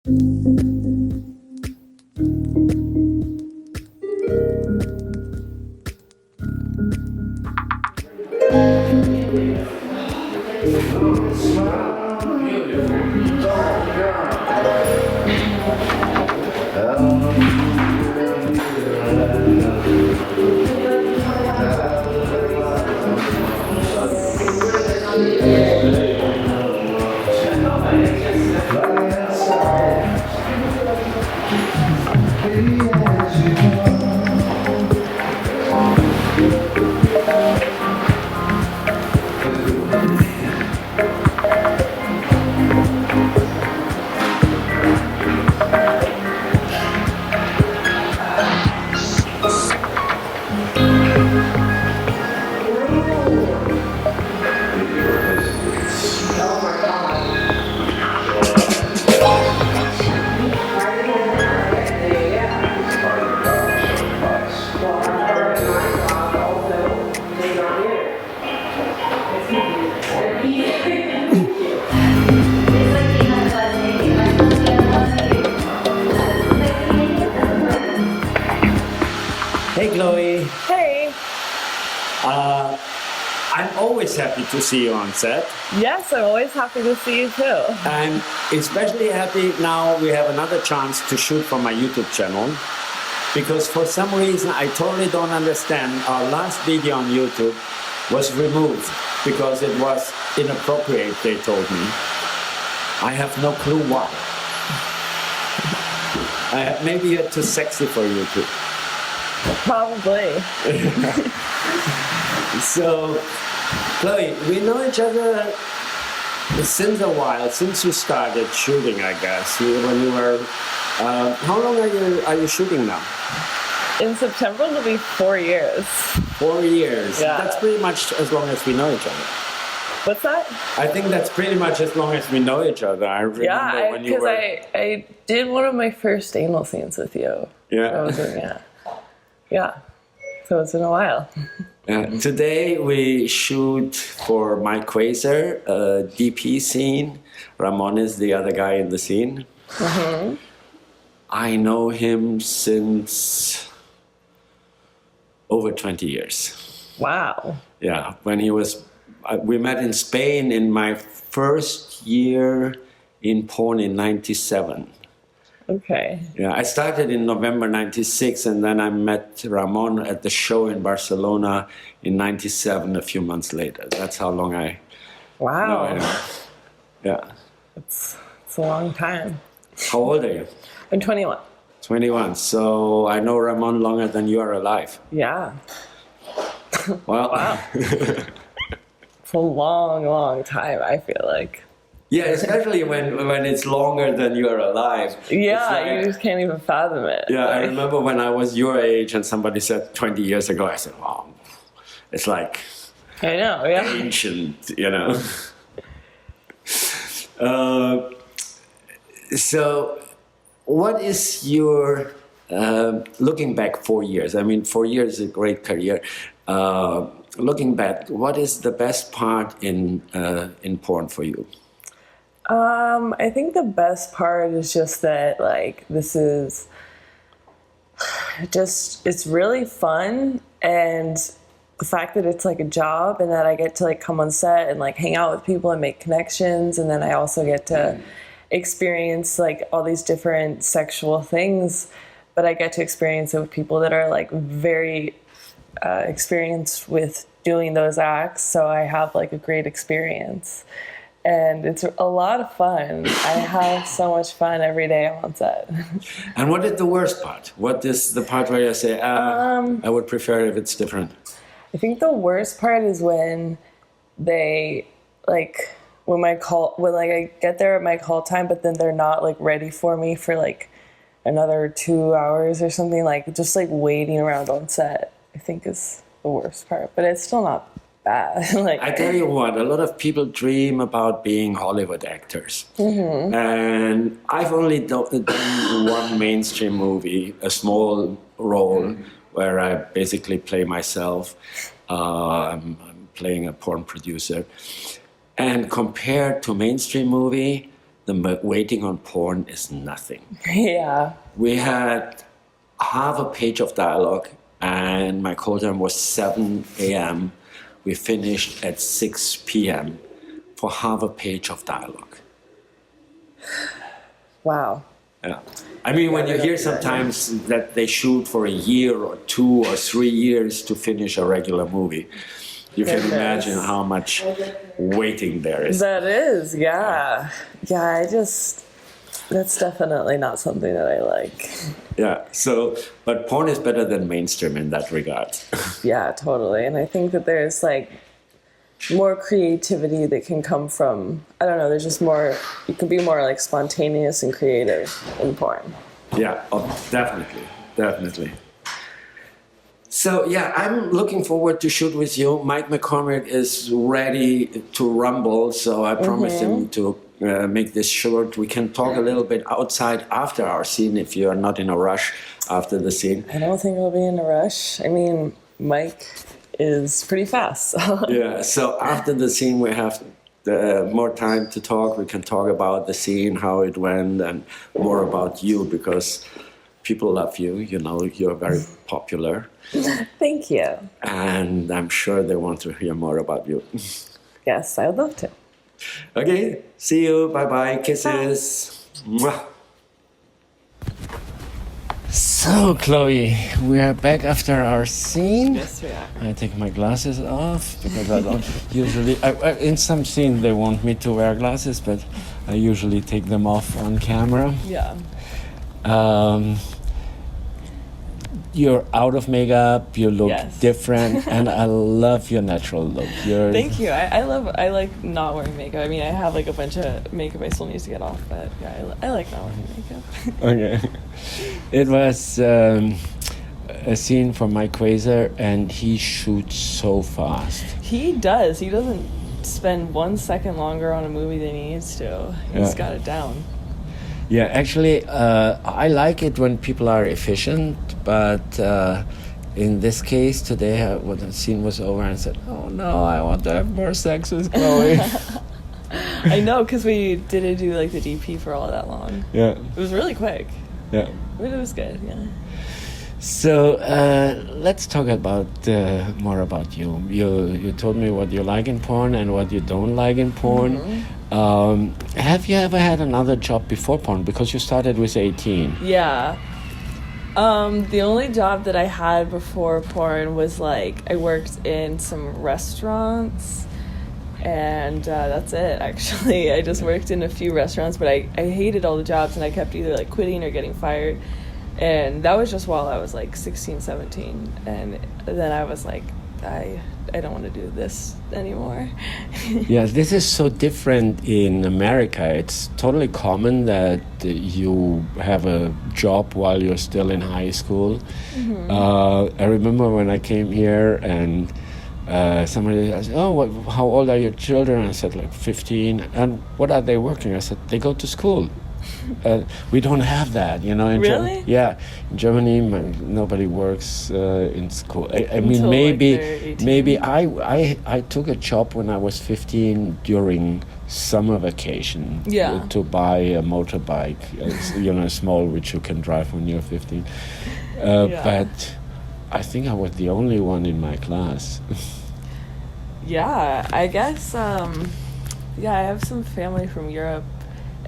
Hey, Chloe. Hey. I'm always happy to see you on set. Yes, I'm always happy to see you too. I'm especially happy now we have another chance to shoot for my YouTube channel, because for some reason I totally don't understand. Our last video on YouTube was removed because it was inappropriate, they told me. I have no clue why. Maybe you're too sexy for YouTube. Probably. So, Chloe, we know each other since a while, since you started shooting, I guess. When you were, how long are you shooting now? In September, it'll be 4 years. 4 years. Yeah. That's pretty much as long as we know each other. What's that? I think that's pretty much as long as we know each other. I remember when you were... I did one of my first anal scenes with you. Yeah. Yeah. So it's been a while. Today we shoot for Mike Quasar, a DP scene. Ramon is the other guy in the scene. Mm-hmm. I know him since over 20 years. Wow. Yeah, when he was... we met in Spain in my first year in porn in 97. Okay. Yeah, I started in November 96, and then I met Ramon at the show in Barcelona in 97, a few months later. That's how long I Wow. know him. Yeah. It's a long time. How old are you? I'm 21. 21. So I know Ramon longer than you are alive. Yeah. Well, Wow. It's a long, long time, I feel like. yeah, especially when it's longer than you are alive. Yeah, Like, you just can't even fathom it. yeah, I Like, remember when I was your age and somebody said 20 years ago, I said, wow, it's like I know, yeah. ancient, you know. So what is your, looking back 4 years, I mean, 4 years is a great career. Looking back, what is the best part in porn for you? I think the best part is just that, like, this is just, it's really fun, and the fact that it's like a job and that I get to like come on set and like hang out with people and make connections, and then I also get to experience like all these different sexual things, but I get to experience it with people that are like very experienced with doing those acts, so I have like a great experience. And it's a lot of fun. I have so much fun every day I'm on set. And what is the worst part? What is the part where you say, I would prefer if it's different? I think the worst part is when they, like, when I get there at my call time, but then they're not like ready for me for like another 2 hours or something, like just like waiting around on set, I think is the worst part. But it's still not bad. Like, I tell you what, a lot of people dream about being Hollywood actors. Mm-hmm. And I've only done one mainstream movie, a small role, where I basically play myself. I'm playing a porn producer. And compared to mainstream movie, waiting on porn is nothing. Yeah. We had half a page of dialogue, and my call time was 7 a.m. We finished at 6 p.m. for half a page of dialogue. Wow. Yeah. I mean, when you hear sometimes that they shoot for a year or 2 or 3 years to finish a regular movie, you can imagine how much waiting there is. That is, yeah. Yeah, that's definitely not something that I like. Yeah, so, but porn is better than mainstream in that regard. Yeah, totally. And I think that there's like more creativity that can come from, I don't know, there's just more, you can be more like spontaneous and creative in porn. Yeah, oh, definitely. So yeah, I'm looking forward to shoot with you. Mike McCormick is ready to rumble, so I promised him to make this short. We can talk a little bit outside after our scene if you are not in a rush after the scene. I don't think I'll be in a rush. I mean, Mike is pretty fast. Yeah, so after the scene we have more time to talk. We can talk about the scene, how it went, and more about you, because people love you. You know, you're very popular. Thank you. And I'm sure they want to hear more about you. Yes, I would love to. Okay, see you. Bye-bye. Kisses. Mwah. So, Chloe, we are back after our scene. Yes, we are. I take my glasses off because I don't usually... in some scenes they want me to wear glasses, but I usually take them off on camera. Yeah. You're out of makeup, you look Yes. different, and I love your natural look. Thank you. I like not wearing makeup. I mean, I have like a bunch of makeup I still need to get off, but yeah, I like not wearing makeup. Okay. It was a scene for Mike Quasar, and he shoots so fast. He does. He doesn't spend 1 second longer on a movie than he needs to. He's got it down. Yeah, actually, I like it when people are efficient, but in this case today, when the scene was over, I said, "Oh no, I want to have more sex with Chloe." I know, because we didn't do like the DP for all that long. Yeah. It was really quick. Yeah. But it was good. Yeah. So let's talk about more about you. You told me what you like in porn and what you don't like in porn. Have you ever had another job before porn? Because you started with 18. Yeah. The only job that I had before porn was like I worked in some restaurants, and that's it. Actually, I just worked in a few restaurants, but I hated all the jobs, and I kept either like quitting or getting fired. And that was just while I was like 16, 17. And then I was like, I don't want to do this anymore. Yeah, this is so different in America. It's totally common that you have a job while you're still in high school. I remember when I came here and somebody asked, "Oh, how old are your children?" I said, like 15. "And what are they working?" I said, "They go to school." We don't have that, you know. In Really? Yeah, in Germany, nobody works in school. I mean, Until, maybe I took a job when I was 15 during summer vacation. Yeah. To buy a motorbike, you know, small, which you can drive when you're 15. But I think I was the only one in my class. Yeah, I guess. I have some family from Europe,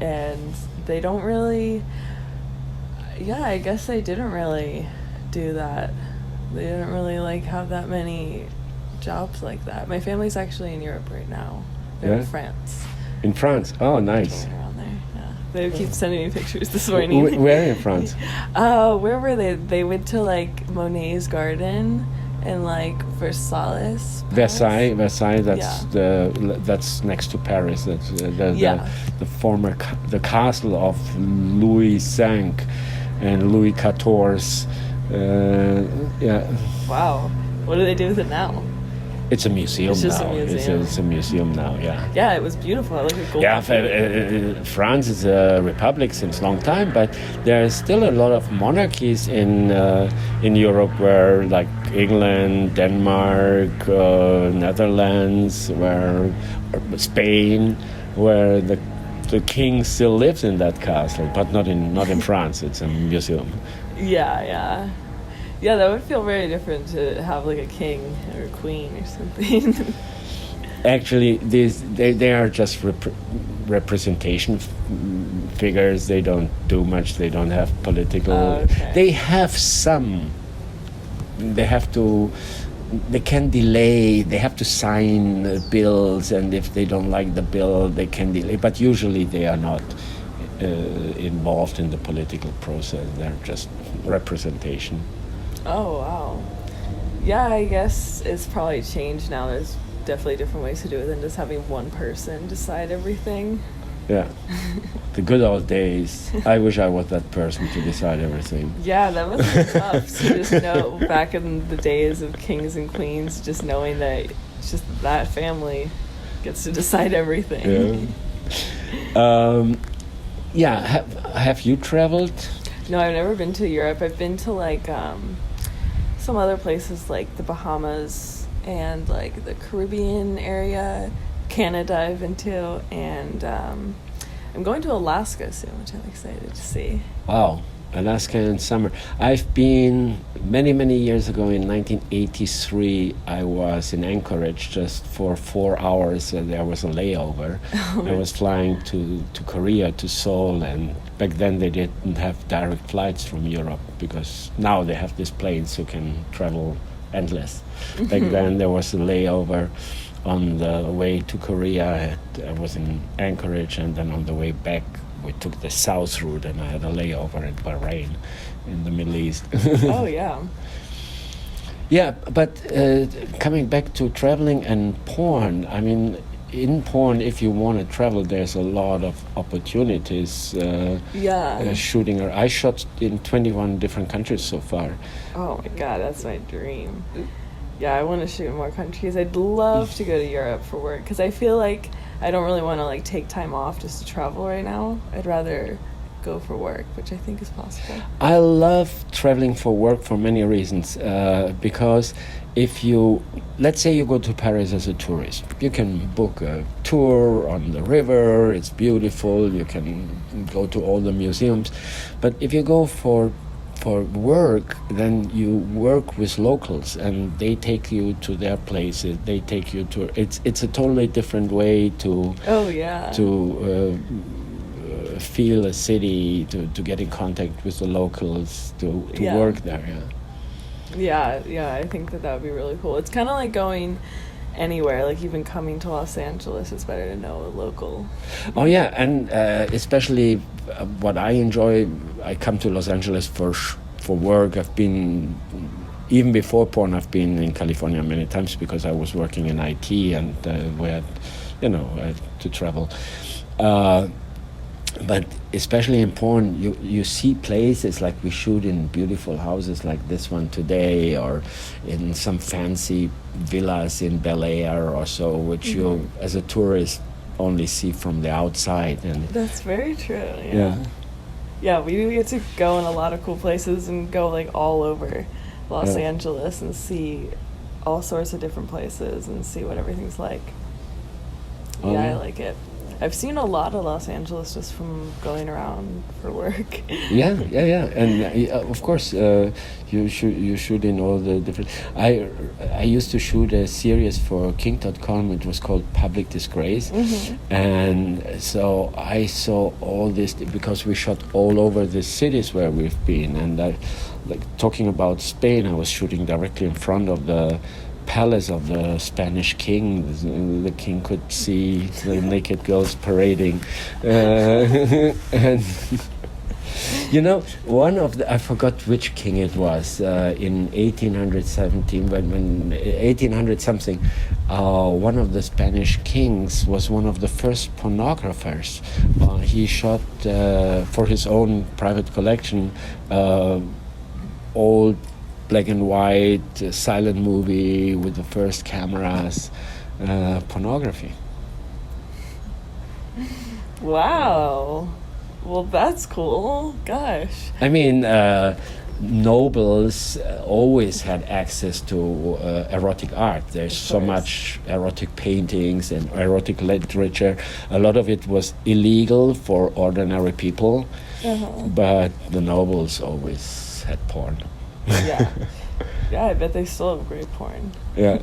and they don't really. Yeah, I guess they didn't really do that. They didn't really like have that many jobs like that. My family's actually in Europe right now. They're in France. In France? Oh, nice. Around there. Yeah. They keep sending me pictures this morning. Where in France? Where were they? They went to like Monet's garden and like Versailles. Versailles. That's next to Paris. That's the former the castle of Louis V and Louis XIV. Wow. What do they do with it now? It's a museum It's just now. a museum. It's a museum now. Yeah. Yeah, it was beautiful. I like a gold. Yeah, France is a republic since long time, but there are still a lot of monarchies in Europe, where like England, Denmark, Netherlands, where Spain, where the the king still lives in that castle, but not in France. It's a museum. Yeah. That would feel very different to have like a king or a queen or something. Actually, they are just representation figures. They don't do much. They don't have political. Okay. They have some. They have to. They can delay. They have to sign bills, and if they don't like the bill, they can delay. But usually, they are not involved in the political process. They're just representation. Oh, wow. Yeah, I guess it's probably changed now. There's definitely different ways to do it than just having one person decide everything. Yeah. The good old days. I wish I was that person to decide everything. Yeah, that must be tough to just know back in the days of kings and queens, just knowing that it's just that family gets to decide everything. Yeah. Have you traveled? No, I've never been to Europe. I've been to like some other places like the Bahamas and like the Caribbean area. Canada I've been to, and I'm going to Alaska soon, which I'm excited to see. Wow, Alaska in summer. I've been many years ago in 1983. I was in Anchorage just for 4 hours, and there was a layover. I was flying to Korea, to Seoul, and back then they didn't have direct flights from Europe, because now they have these planes who can travel endless. Back then there was a layover. On the way to Korea, I was in Anchorage, and then on the way back, we took the south route, and I had a layover in Bahrain, in the Middle East. Oh, yeah. Yeah, but coming back to traveling and porn, I mean, in porn, if you want to travel, there's a lot of opportunities. Shooting. I shot in 21 different countries so far. Oh my God, that's my dream. Yeah, I want to shoot in more countries. I'd love to go to Europe for work, because I feel like I don't really want to like take time off just to travel right now. I'd rather go for work, which I think is possible. I love traveling for work for many reasons, because if you, let's say you go to Paris as a tourist, you can book a tour on the river, it's beautiful, you can go to all the museums. But if you go for work, then you work with locals, and they take you to their places. They take you to. It's a totally different way to. Oh yeah. To feel a city, to get in contact with the locals, to work there. Yeah. I think that would be really cool. It's kind of like going anywhere, like even coming to Los Angeles, it's better to know a local. Oh yeah, and especially what I enjoy, I come to Los Angeles for work. I've been, even before porn, I've been in California many times because I was working in IT, and we had, to travel. But especially in porn, you see places like we shoot in beautiful houses like this one today, or in some fancy villas in Bel Air or so, which you, as a tourist, only see from the outside. And that's very true. Yeah, we do get to go in a lot of cool places and go like all over Los Angeles and see all sorts of different places and see what everything's like. I like it. I've seen a lot of Los Angeles just from going around for work. Yeah, and of course you shoot in all the different. I used to shoot a series for King.com. It was called Public Disgrace, and so I saw all this because we shot all over the cities where we've been. And like talking about Spain, I was shooting directly in front of the palace of the Spanish king. The king could see the naked girls parading, and one of the, I forgot which king it was, in 1817, when 1800 something, one of the Spanish kings was one of the first pornographers. He shot for his own private collection old black and white silent movie with the first cameras, pornography. Wow. Well, that's cool. Gosh. I mean, nobles always had access to erotic art. There's so much erotic paintings and erotic literature. A lot of it was illegal for ordinary people, but the nobles always had porn. Yeah. Yeah, I bet they still have great porn. Yeah.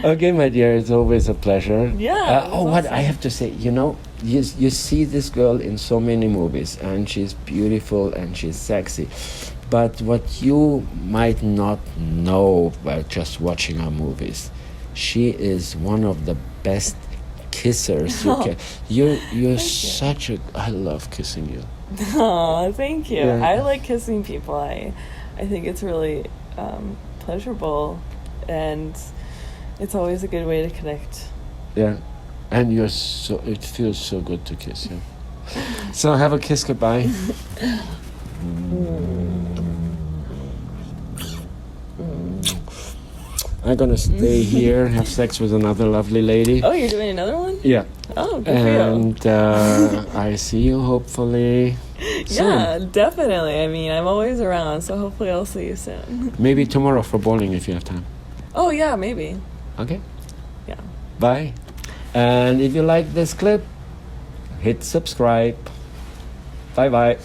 Okay, my dear, it's always a pleasure. Yeah. What I have to say, you see this girl in so many movies, and she's beautiful and she's sexy. But what you might not know by just watching her movies, she is one of the best kissers you can. You're such a. I love kissing you. Oh, thank you. Yeah. I like kissing people. I think it's really pleasurable, and it's always a good way to connect. Yeah, and it feels so good to kiss you. So have a kiss goodbye. I'm gonna stay here, have sex with another lovely lady. Oh, you're doing another one? Yeah. Oh, good for you. And I see you hopefully soon. Yeah, definitely. I mean, I'm always around, so hopefully I'll see you soon. Maybe tomorrow for bowling if you have time. Oh, yeah, maybe. Okay. Yeah. Bye. And if you like this clip, hit subscribe. Bye bye.